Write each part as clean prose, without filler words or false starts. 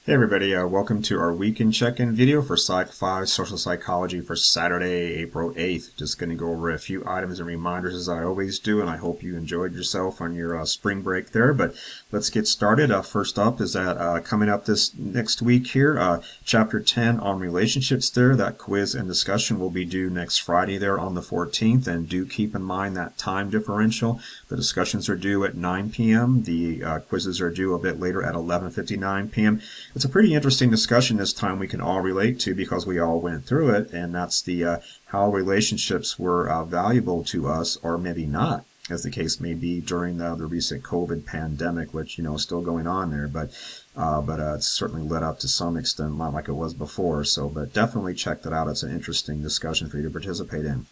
Hey everybody, welcome to our weekend check-in video for Psych 5 Social Psychology for Saturday, April 8th. Just going to go over a few items and reminders as I always do, and I hope you enjoyed yourself on your spring break there. But let's get started. First up is that coming up this next week here, Chapter 10 on relationships there. That quiz and discussion will be due next Friday there on the 14th, and do keep in mind that time differential. The discussions are due at 9 p.m. The quizzes are due a bit later at 11:59 p.m. It's a pretty interesting discussion this time we can all relate to because we all went through it, and that's the how relationships were valuable to us, or maybe not, as the case may be during the recent COVID pandemic, which is still going on there, but it's certainly led up to some extent, not like it was before. So, but definitely check that out. It's an interesting discussion for you to participate in.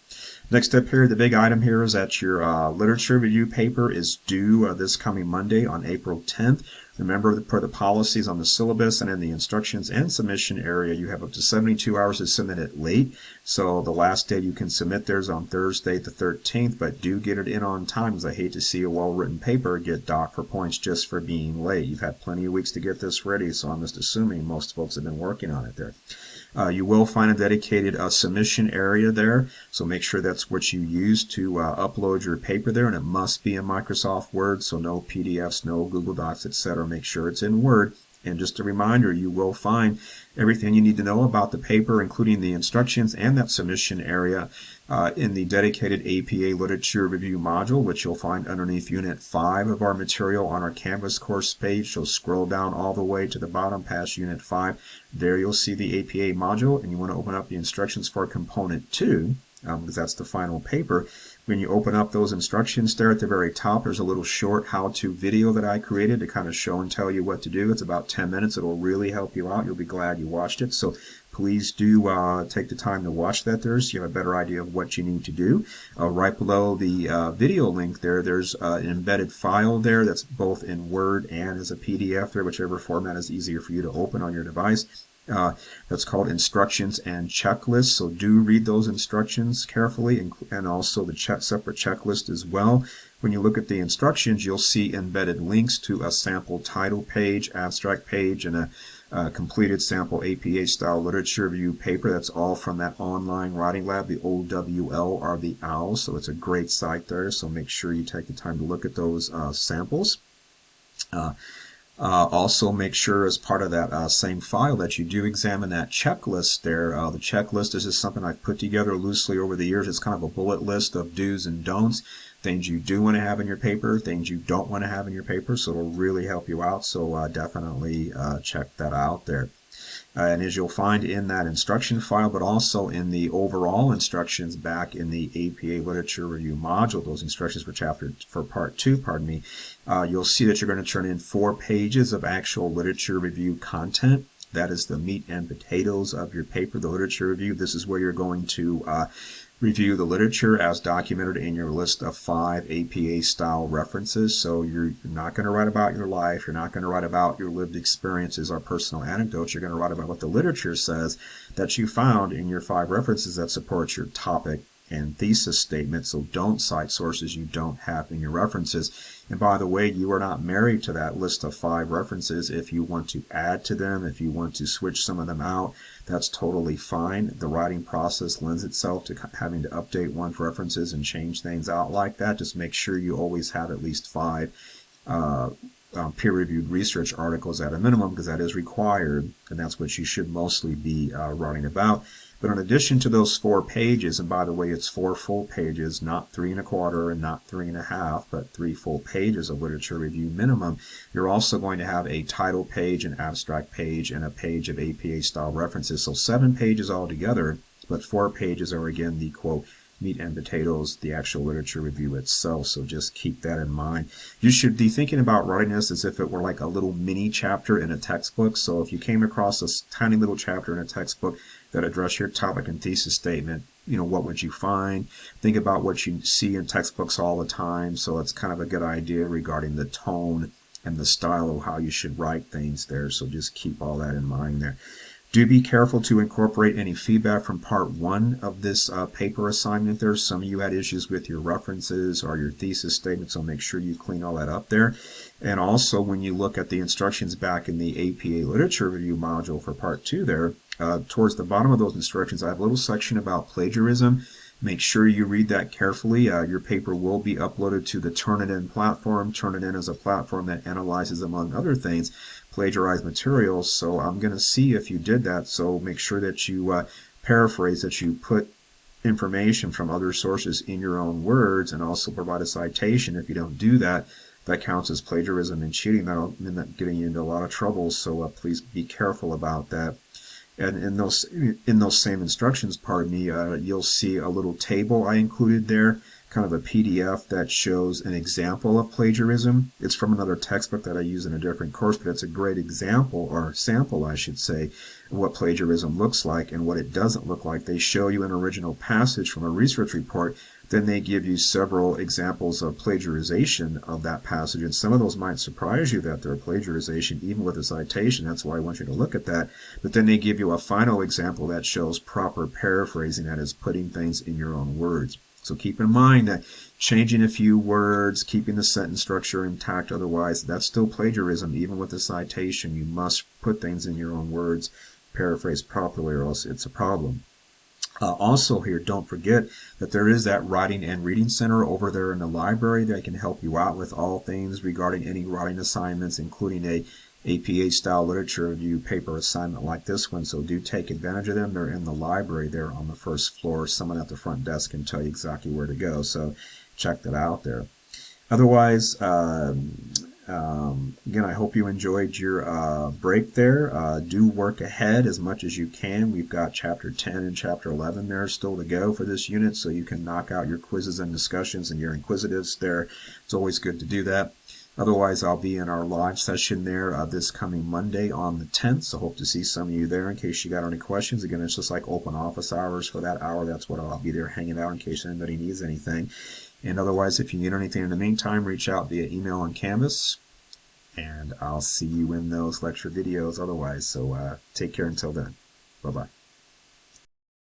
Next up here, the big item here is that your literature review paper is due this coming Monday on April 10th. Remember, per the policies on the syllabus and in the instructions and submission area, you have up to 72 hours to submit it late. So the last day you can submit theirs on Thursday the 13th, but do get it in on time, because I hate to see a well-written paper get docked for points just for being late. You've had plenty of weeks to get this ready, so I'm just assuming most folks have been working on it there. You will find a dedicated submission area there, so make sure that's what you use to upload your paper there, and it must be in Microsoft Word, so no PDFs, no Google Docs, etc. Make sure it's in Word. And just a reminder, you will find everything you need to know about the paper, including the instructions and that submission area, in the dedicated APA Literature Review module, which you'll find underneath Unit 5 of our material on our Canvas course page. So scroll down all the way to the bottom past Unit 5. There you'll see the APA module, and you want to open up the instructions for Component 2. Because that's the final paper. When you open up those instructions there at the very top, there's a little short how-to video that I created to kind of show and tell you what to do. It's about 10 minutes. It'll really help you out. You'll be glad you watched it. So please do take the time to watch that there so you have a better idea of what you need to do. Right below the video link there, there's an embedded file there that's both in Word and as a PDF there, whichever format is easier for you to open on your device. That's called Instructions and Checklists. So do read those instructions carefully, and also the separate checklist as well. When you look at the instructions, you'll see embedded links to a sample title page, abstract page, and a completed sample APA-style literature review paper. That's all from that online writing lab, the OWL or the OWL. So it's a great site there. So make sure you take the time to look at those samples. Also make sure as part of that same file that you do examine that checklist there. The checklist is just something I've put together loosely over the years. It's kind of a bullet list of do's and don'ts, things you do want to have in your paper, things you don't want to have in your paper, so it'll really help you out. So definitely check that out there. And as you'll find in that instruction file, but also in the overall instructions back in the APA Literature Review module, those instructions for part 2, pardon me, you'll see that you're going to turn in 4 pages of actual literature review content. That is the meat and potatoes of your paper, the literature review. This is where you're going to review the literature as documented in your list of 5 APA-style references. So you're not going to write about your life. You're not going to write about your lived experiences or personal anecdotes. You're going to write about what the literature says that you found in your 5 references that supports your topic and thesis statement. So don't cite sources you don't have in your references. And by the way, you are not married to that list of 5 references. If you want to add to them, if you want to switch some of them out, that's totally fine. The writing process lends itself to having to update one's references and change things out like that. Just make sure you always have at least 5 peer-reviewed research articles at a minimum, because that is required, and that's what you should mostly be writing about. But in addition to those 4 pages, and by the way, it's 4 full pages, not 3 1/4 and not 3 1/2, but 3 full pages of literature review minimum, you're also going to have a title page, an abstract page, and a page of APA-style references. So 7 pages altogether, but 4 pages are, again, the, quote, meat and potatoes, the actual literature review itself. So just keep that in mind. You should be thinking about writing this as if it were like a little mini chapter in a textbook. So if you came across a tiny little chapter in a textbook that addressed your topic and thesis statement, what would you find? Think about what you see in textbooks all the time. So it's kind of a good idea regarding the tone and the style of how you should write things there. So just keep all that in mind there. Do be careful to incorporate any feedback from part 1 of this paper assignment there. Some of you had issues with your references or your thesis statement, so make sure you clean all that up there. And also, when you look at the instructions back in the APA Literature Review module for part 2 there, towards the bottom of those instructions, I have a little section about plagiarism. Make sure you read that carefully. Your paper will be uploaded to the Turnitin platform. Turnitin is a platform that analyzes, among other things, plagiarized materials. So I'm going to see if you did that. So make sure that you paraphrase, that you put information from other sources in your own words, and also provide a citation. If you don't do that, that counts as plagiarism and cheating. That'll end up getting you into a lot of trouble. So please be careful about that. And in those same instructions, pardon me, you'll see a little table I included there, kind of a PDF that shows an example of plagiarism. It's from another textbook that I use in a different course, but it's a great example, or sample I should say, of what plagiarism looks like and what it doesn't look like. They show you an original passage from a research report, then they give you several examples of plagiarization of that passage, and some of those might surprise you that they're plagiarization even with a citation. That's why I want you to look at that. But then they give you a final example that shows proper paraphrasing, that is putting things in your own words. So keep in mind that changing a few words, keeping the sentence structure intact, otherwise that's still plagiarism. Even with a citation, you must put things in your own words, paraphrase properly, or else it's a problem. Also here, don't forget that there is that Writing and Reading Center over there in the library that can help you out with all things regarding any writing assignments, including a APA style literature review paper assignment like this one. So do take advantage of them. They're in the library there on the first floor. Someone at the front desk can tell you exactly where to go. So check that out there. Otherwise, again, I hope you enjoyed your break there. Do work ahead as much as you can. We've got Chapter 10 and Chapter 11 there still to go for this unit, so you can knock out your quizzes and discussions and your inquisitives there. It's always good to do that. Otherwise, I'll be in our live session there this coming Monday on the 10th, so hope to see some of you there in case you got any questions. Again, it's just like open office hours for that hour. That's what I'll be there hanging out in case anybody needs anything. And otherwise, if you need anything in the meantime, reach out via email on Canvas, and I'll see you in those lecture videos otherwise. So take care until then. Bye-bye.